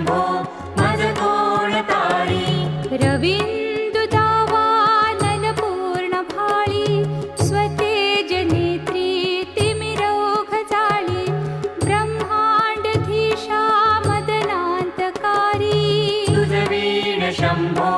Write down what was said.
शंभो मज कोण तारी रवींदुदावानन पूर्ण भाळी स्वतेज नेत्री तिमिरोघ जाळी ब्रह्मांडधीशा मदनांतकारी तुझ वीण शंभो